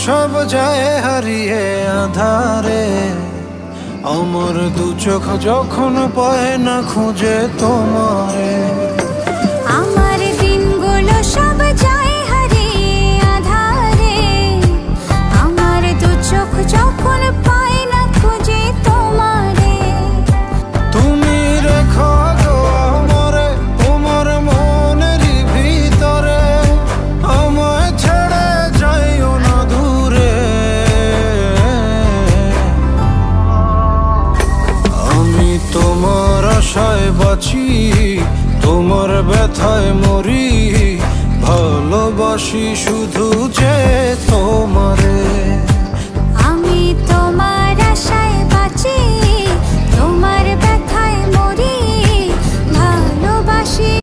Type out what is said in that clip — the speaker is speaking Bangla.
সব যায় হারিয়ে আধারে, আমার দু চোখ যখন পায় না খুঁজে তোমারে। আমার দিনগুলো সব যায় হারিয়ে আধারে, আমার দু চোখ যখন পায় না খুঁজে তোমারে। তুমি রেখো গো আমারে তোমার মনের ভিতরে, আমায় ছেড়ে যাইও না দূরে। আমি তোমার আশায় বাঁচি, তোমার ব্যথায় মরি, ভালোবাসি শুধু যে তোমারে।